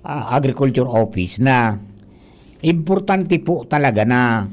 Agriculture Office na importante po talaga na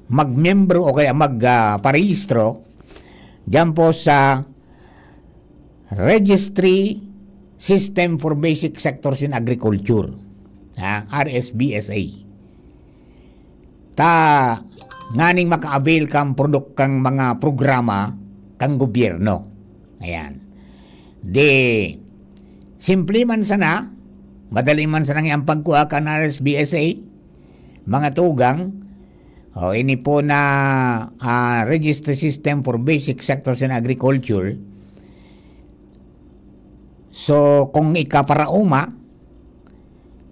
magmembro o kaya magparehistro dyan po sa Registry System for Basic Sectors in Agriculture, RSBSA. Nganing maka-avail kang product kang mga programa kang gobyerno. Ayan. Simple man sana, madali man sana ang pagkuha ka ng RSBSA, mga tugang, ini po na Registry System for Basic Sectors in Agriculture. So, kung ika para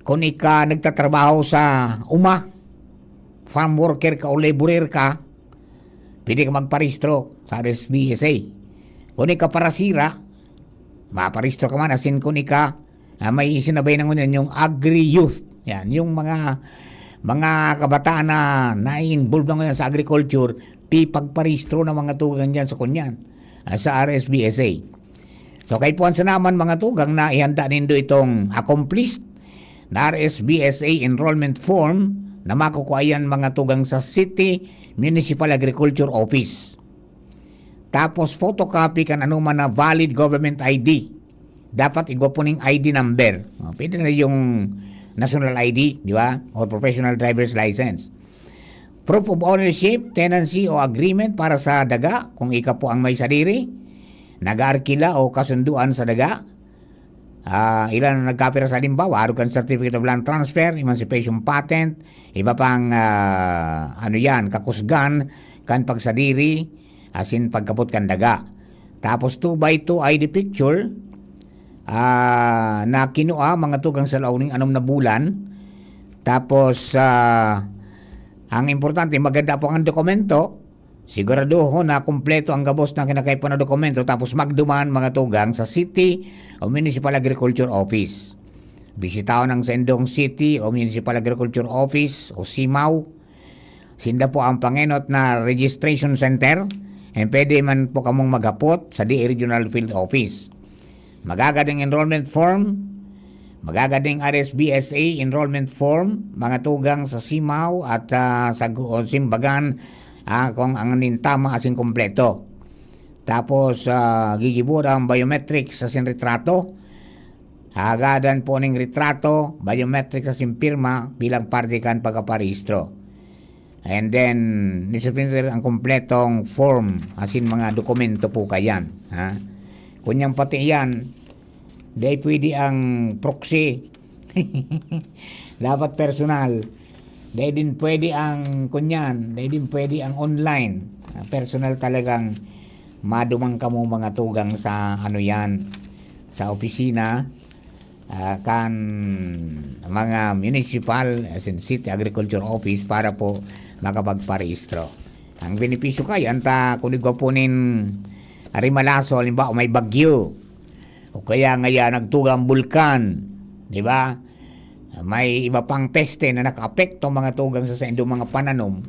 kung ika nagtatrabaho sa farm worker ka o laborer ka, pwede ka magparehistro sa RSBSA. Kung ika para sira, maparehistro ka man. Asin kung ika, may sinabay ng yung agri-youth. Yan, yung mga kabataan na na-involve na ngayon sa agriculture, pagparehistro na mga tugang dyan sa kunyan, sa RSBSA. So kay puwan sa naman mga tugang na ihanda nindo itong accomplished na RSBSA enrollment form na makukuha yan mga tugang sa City Municipal Agriculture Office. Tapos photocopy kan anuman na valid government ID. Dapat igwapuning ID number. Pwede na yung national ID, di ba? Or professional driver's license. Proof of ownership, tenancy o agreement para sa daga kung ika po ang may sarili. Nag-arkila o kasunduan sa daga. Ilan na nagkapira sa halimbawa, Arugan Certificate of Land Transfer, Emancipation Patent, iba pang kakusgan kan pagsadiri, asin pagkapot kan daga. Tapos 2x2 ID picture na kinuha mga tugang sa launing 6 na bulan. Tapos ang importante, maganda po ang dokumento. Siguraduho na kumpleto ang gabos na kinakaipan na dokumento, tapos magduman mga tugang sa City o Municipal Agriculture Office. Bisitaon ng Sendong City o Municipal Agriculture Office o SIMAW. Sinda po ang pangenot na registration center, and pwede man po kamong magapot sa DA Regional Field Office. Magagading enrollment form, magagading RSBSA enrollment form, mga tugang sa SIMAW at sa Simbagan, kung ang nintama asing kompleto. Tapos gigibod ang biometrics sa sinretrato. Hagadan po ng retrato, biometrics sa simpirma bilang parte kan pagkaparehistro. And then nisipinir ang kompletong form asin mga dokumento po kayan. Kunyang pati yan, dahil pwede ang proxy. Dapat personal. Dahil din pwede ang kunyan, dahil din pwede ang online. Personal talagang madumang kamo mga tugang sa sa opisina, kan mga municipal as in city agriculture office para po makapagparehistro. Ang benepisyo kayo, anta kung igwapunin Arimalaso, halimbawa may bagyo, o kaya ngaya nagtugang bulkan, di ba? May iba pang peste na naka-apekto mga tugang sa inyong mga pananom,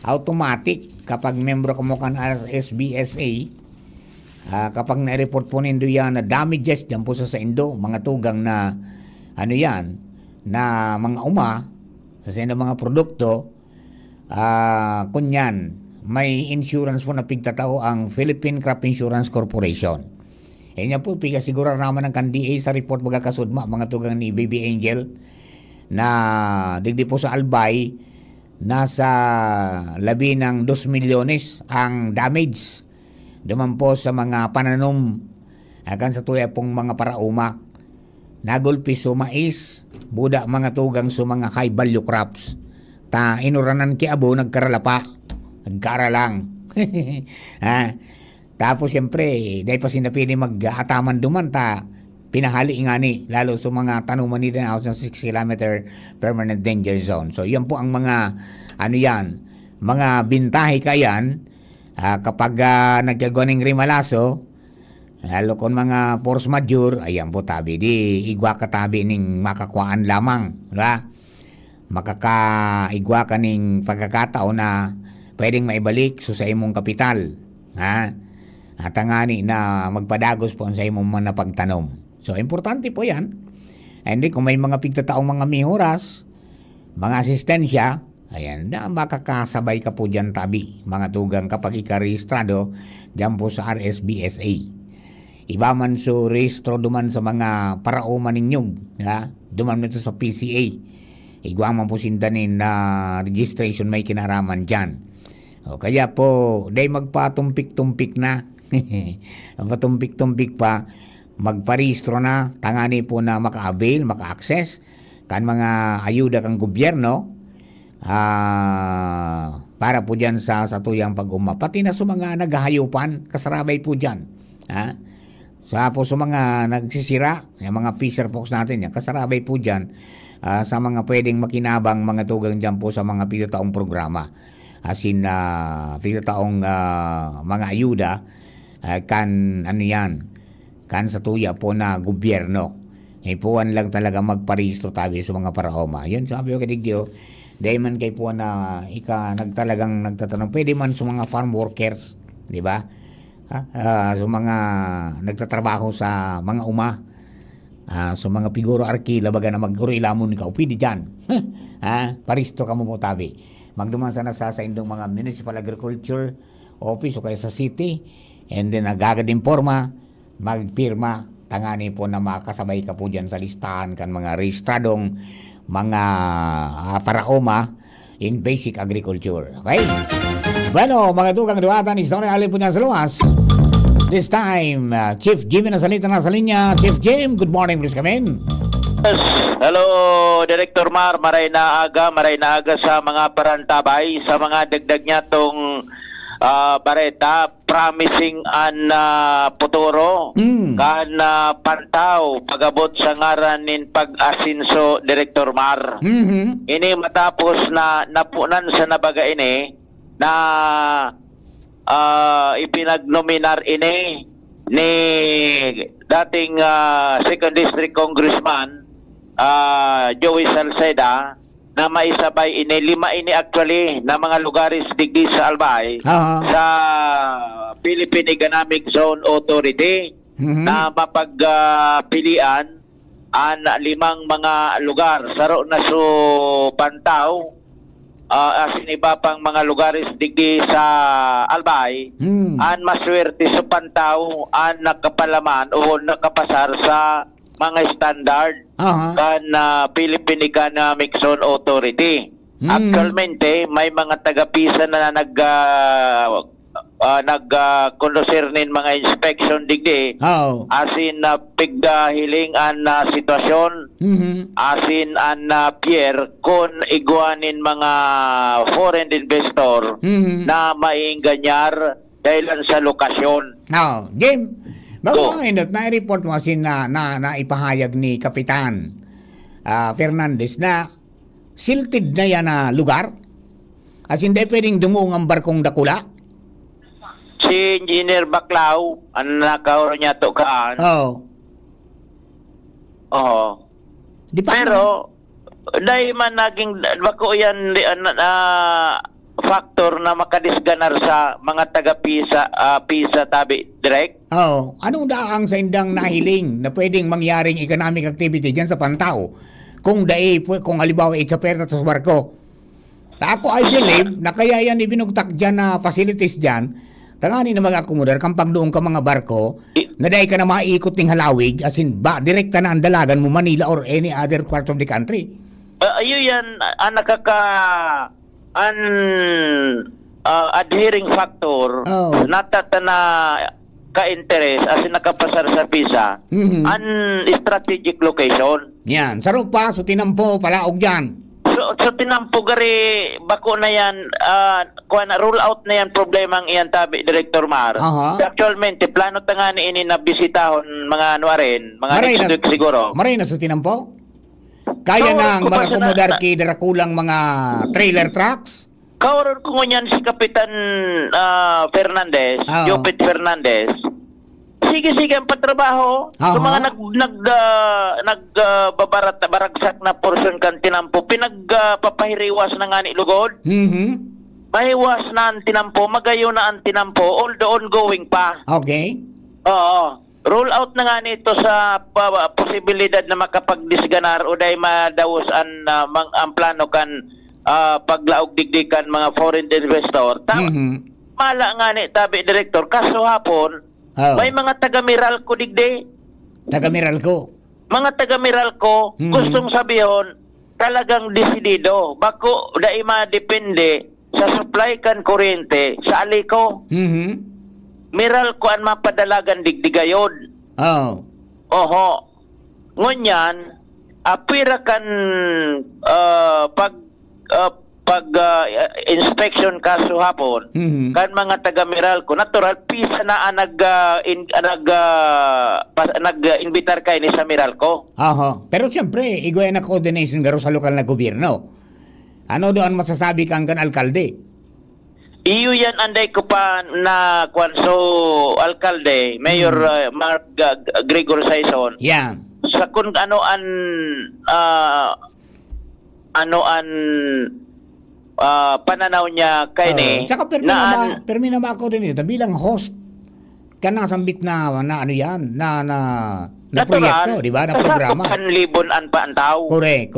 automatic kapag membro ka mo kan RSBSA, kapag na-report po nindo yan na damages dyan po sa indo, mga tugang na na mga sa inyong mga produkto, kunyan, may insurance po na pigtatao ang Philippine Crop Insurance Corporation. Kanya po, siguro naman ng KNDA sa report magkakasudma, mga tugang ni Baby Angel, na digdi po sa Albay, nasa labi ng 2 milyones ang damage. Duman po sa mga pananom, akan sa tuya pong mga parauma, nagulpi so mais, buda mga tugang so mga high value crops. Inuranan ki abo, nagkaralapa, nagkaralang. Tapos siyempre, dahil pa sinapili mag-ataman duman, pinahali nga ni, lalo sa mga tanuman nila na sa 6 km permanent danger zone. So yan po ang mga, mga bintahe kayan, kapag nagkagawa ng rimalaso, lalo kung mga force majeure, ayan po tabi, di igwa ka tabi ng makakuhaan lamang, diba? Makakaigwa ka ng pagkakataon na pwedeng maibalik so sa imong kapital, at ngani na magpadagos po sa imong mga pagtanom. So, importante po yan. And then, kung may mga pigtataong mga mihoras, mga asistensya, ayan, na makakasabay ka po dyan tabi, mga tugang kapag ika-rehistrado dyan po sa RSBSA. Iba man so rehistro duman sa mga paraoma ninyong, ha? Duman nito sa PCA. Igwa man po sindanin na registration may kinaraman dyan. O kaya po, day magpatumpik-tumpik na. Patumpik-tumpik pa, magparehistro na, tangani po na maka-avail, maka-access, kan mga ayuda kang gobyerno, para po dyan sa tuyang pag-uma. Pati na sa mga naghahayupan, kasarabay po dyan. Ha? Sa po sa mga nagsisira, yung mga fisher folks natin, yan, kasarabay po dyan sa mga pwedeng makinabang mga tugang dyan po sa mga pitataong programa. As in, pitataong mga ayuda, kan ano yan, kan sa tuya po na gobyerno. Ipuan lang talaga magparehistro tabi sa mga paraoma. Yun, sabi ko kadigyo, dahil man kay po na nagtalagang nagtatanong, pwede man sa mga farm workers, di ba? So mga nagtatrabaho sa mga so mga piguro arkila baga na mag-uro ilamon ka pwede dyan. Paristo ka mo mo tabi magduman sana sa indong mga municipal agriculture office o kaya sa city, and then agagad informa magpirma tangani po na makasabay ka po dyan sa listahan kan mga rehistradong mga paraoma in basic agriculture. Okay? Bueno, mga tugang duwatan, istorya alin po niya sa luwas. This time, Chief Jim na salita na sa linya. Chief Jim, good morning, please come in. Yes. Hello, Director Mar. Maray na aga sa mga parantabay, sa mga dagdag niya tong bareta, promising an puturo, kan pantaw, pagabot sa ngaranin pag-asinso, Director Mar. Ini matapos na napunan sa nabaga ini, na ipinagnominar ini ni dating 2nd District Congressman Joey Salceda na maisabay ini 5 ini actually na mga lugaris digdi sa Albay sa Philippine Economic Zone Authority na mapagpilian an 5 mga lugar saro na so Pantaw, asin iba pang mga lugaris digdi sa Albay, an maswerte sa Pantaw an nakapalaman o nakapasar sa mga standard kan Philippine Economic Zone Authority. Actualmente may mga taga-pisa na nag-concernin mga inspection digdi, asin na pighiling an sitwasyon, asin an Pierre kung iguanin mga foreign investor na mainganyar dahilan sa lokasyon. Jim, bago nga inot, na-report mo asin na ipahayag ni Kapitan Fernandez na silted na yan na lugar? As in, di pwedeng dungung ang barkong dakula? Si Engineer Baclao, ang nakauro niya to kaan. Di pa pero, dahil man naging, bako yan factor na makadisganar sa mga taga-PISA tabi direct. Anong daang sa indang nahiling na pwedeng mangyaring economic activity dyan sa Pantaw? Kung kung halimbawa sa perta sa barko. Ako I believe na kaya yan ibinugtak dyan na facilities dyan, tangani na mag-accommodate kang pagdoon ka mga barko, na dahil ka na maikot ng halawig, as in direkta na ang dalagan mo Manila or any other part of the country. Ayun yan, adhering factor natatana ka-interest as in nakapasar sa PISA an strategic location. Yan, saro pa, so tinampo, palaog dyan. So tinampo gari, bako na yan, rule out na yan problemang iyan tabi, Director Mar. Actualmente, plano nga ni ini na bisitahon mga anuarin, mga next week siguro. Maray na sa tinampo? Kaya ng mga komodarki, darakulang mga trailer trucks? Kauron ko ngunyan si Kapitan Fernandez, Jopet Fernandez. Sige ang patrabaho. So mga baragsak na portion kan tinampo, pinagpapahiriwas na nga ni lugod. Mahiwas na ang tinampo, magayo na ang tinampo, although ongoing pa. Okay. Oo. roll out na nga nito sa posibilidad na makapagdisganar o dahil madawos ang plano kan paglaog digdikan mga foreign investor. Mala nga ni tabi director kaso hapon may mga taga Meralco digdi. Taga Meralco. Mga taga Meralco gustong sabihin talagang desidido bako dai madepende sa supply kan kuryente sa aliko. Meralco ang mapadalagan digdigayon. Oho. Ngunyan apira kan inspection kaso hapon kan mga taga Meralco natural pisa na nag-invitar kay ni sa Meralco. Pero siyempre igoy na coordination garo sa lokal na gobyerno. Ano doon masasabi kang kan alkalde? Iyo yan anday ko pa na kwanso alkalde Mayor Mark Gregor Saison. Yan. Sa kung ano an pananaw niya kay ni Tsaka permi na ako din ito bilang host ka na sambit na ano yan na proyekto, di ba? Na programa. Libon an pa ang tao. Correct.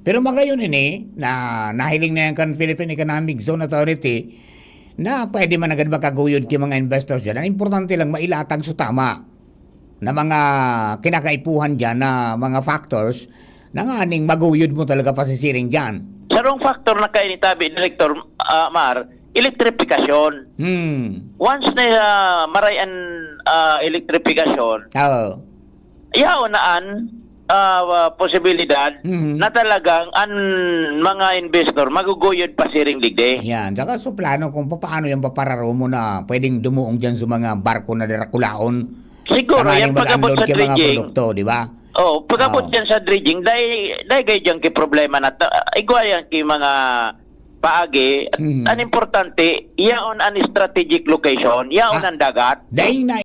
Pero magayon ini na nahiling na yan kan Philippine Economic Zone Authority na pwede man agad makaguyod kay mga investors dyan. Ang importante lang mailatag sa tama na mga kinakaipuhan dyan na mga factors na nga aning maguyod mo talaga pasisiring dyan. Sarong factor na kayo ni Tabi, Director Mar, elektrifikasyon. Once na marayan elektrifikasyon, yaonaan posibilidad na talagang ang mga investor maguguyod pa siring digde. Yan. Saka so plano kung paano yung papararo mo na pwedeng dumuong dyan sa mga barko na darakulaon. Siguro, yan pag-abot sa mga dredging. produkto, di ba? Pag-abot yan sa dredging, dahil kayo dyan ki problema na igwa yan ki mga paagi. At ang importante, yaon ang strategic location, yaon ang dagat. Dahil na